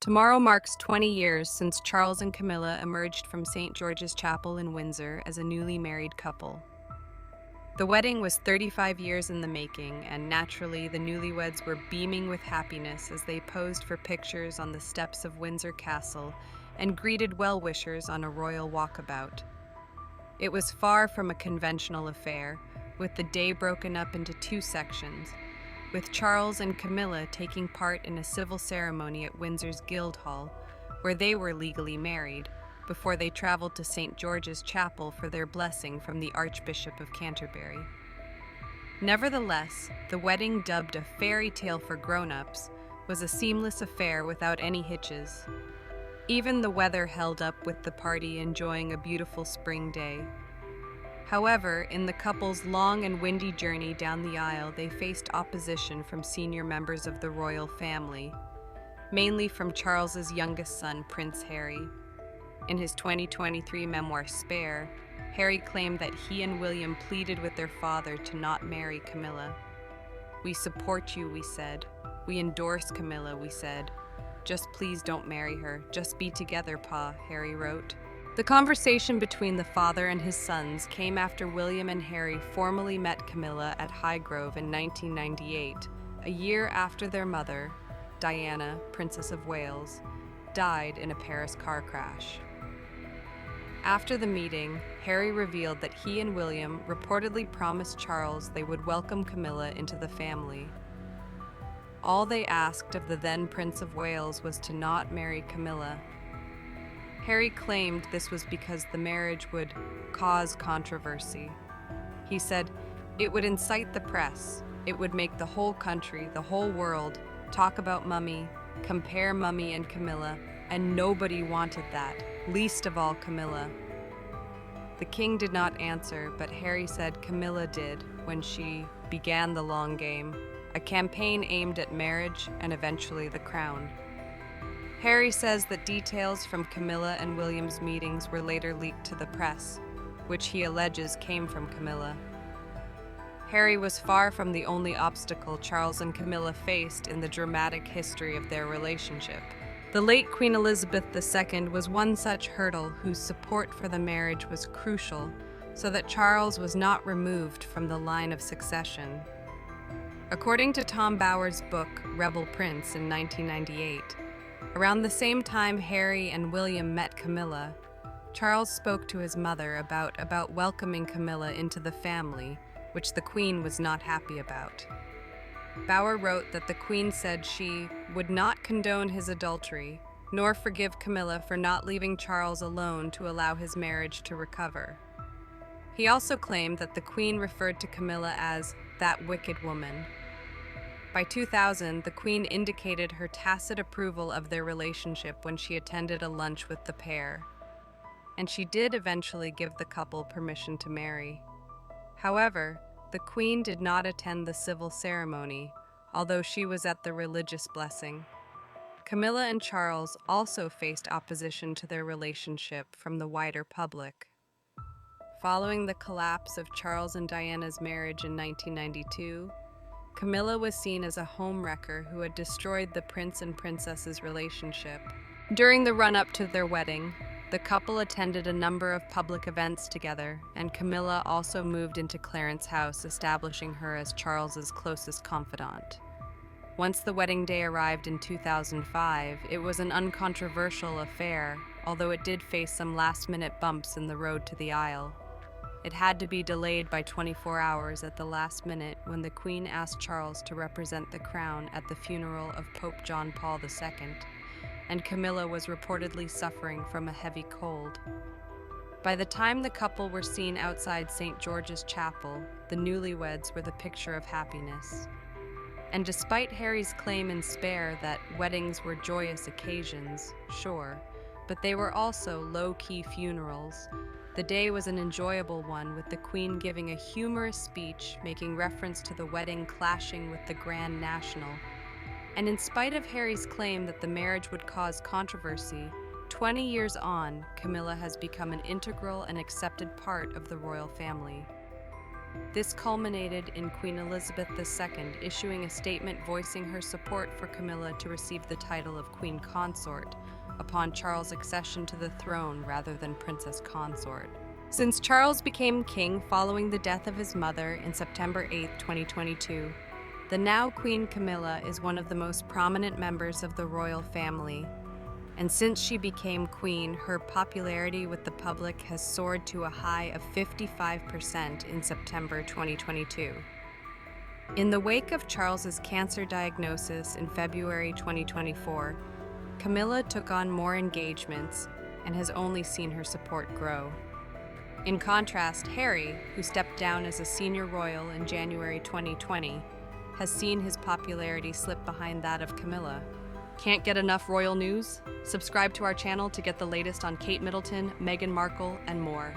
Tomorrow marks 20 years since Charles and Camilla emerged from St. George's Chapel in Windsor as a newly married couple. The wedding was 35 years in the making, and naturally, the newlyweds were beaming with happiness as they posed for pictures on the steps of Windsor Castle and greeted well-wishers on a royal walkabout. It was far from a conventional affair, with the day broken up into two sections, with Charles and Camilla taking part in a civil ceremony at Windsor's Guildhall, where they were legally married, before they traveled to St. George's Chapel for their blessing from the Archbishop of Canterbury. Nevertheless, the wedding, dubbed a fairy tale for grown-ups, was a seamless affair without any hitches. Even the weather held up, with the party enjoying a beautiful spring day. However, in the couple's long and windy journey down the aisle, they faced opposition from senior members of the royal family, mainly from Charles's youngest son, Prince Harry. In his 2023 memoir, Spare, Harry claimed that he and William pleaded with their father to not marry Camilla. "We support you," we said. "We endorse Camilla," we said. "Just please don't marry her. Just be together, Pa," Harry wrote. The conversation between the father and his sons came after William and Harry formally met Camilla at Highgrove in 1998, a year after their mother, Diana, Princess of Wales, died in a Paris car crash. After the meeting, Harry revealed that he and William reportedly promised Charles they would welcome Camilla into the family. All they asked of the then Prince of Wales was to not marry Camilla. Harry claimed this was because the marriage would cause controversy. He said, "It would incite the press. It would make the whole country, the whole world, talk about Mummy, compare Mummy and Camilla, and nobody wanted that, least of all Camilla." The king did not answer, but Harry said Camilla did when she began the long game, a campaign aimed at marriage and eventually the crown. Harry says that details from Camilla and William's meetings were later leaked to the press, which he alleges came from Camilla. Harry was far from the only obstacle Charles and Camilla faced in the dramatic history of their relationship. The late Queen Elizabeth II was one such hurdle whose support for the marriage was crucial, so that Charles was not removed from the line of succession. According to Tom Bower's book, Rebel Prince, in 1998, around the same time Harry and William met Camilla, Charles spoke to his mother about welcoming Camilla into the family, which the Queen was not happy about. Bower wrote that the Queen said she would not condone his adultery, nor forgive Camilla for not leaving Charles alone to allow his marriage to recover. He also claimed that the Queen referred to Camilla as "that wicked woman." By 2000, the Queen indicated her tacit approval of their relationship when she attended a lunch with the pair, and she did eventually give the couple permission to marry. However, the Queen did not attend the civil ceremony, although she was at the religious blessing. Camilla and Charles also faced opposition to their relationship from the wider public. Following the collapse of Charles and Diana's marriage in 1992, Camilla was seen as a homewrecker who had destroyed the prince and princess's relationship. During the run-up to their wedding, the couple attended a number of public events together, and Camilla also moved into Clarence's house, establishing her as Charles's closest confidant. Once the wedding day arrived in 2005, it was an uncontroversial affair, although it did face some last-minute bumps in the road to the aisle. It had to be delayed by 24 hours at the last minute when the Queen asked Charles to represent the crown at the funeral of Pope John Paul II, and Camilla was reportedly suffering from a heavy cold. By the time the couple were seen outside St. George's Chapel, the newlyweds were the picture of happiness. And despite Harry's claim in Spare that weddings were joyous occasions, sure, but they were also low-key funerals, the day was an enjoyable one, with the Queen giving a humorous speech making reference to the wedding clashing with the Grand National. And in spite of Harry's claim that the marriage would cause controversy, 20 years on, Camilla has become an integral and accepted part of the royal family. This culminated in Queen Elizabeth II issuing a statement voicing her support for Camilla to receive the title of Queen Consort upon Charles' accession to the throne rather than Princess Consort. Since Charles became king following the death of his mother in September 8, 2022, the now Queen Camilla is one of the most prominent members of the royal family. And since she became queen, her popularity with the public has soared to a high of 55% in September 2022. In the wake of Charles's cancer diagnosis in February 2024, Camilla took on more engagements and has only seen her support grow. In contrast, Harry, who stepped down as a senior royal in January 2020, has seen his popularity slip behind that of Camilla. Can't get enough royal news? Subscribe to our channel to get the latest on Kate Middleton, Meghan Markle, and more.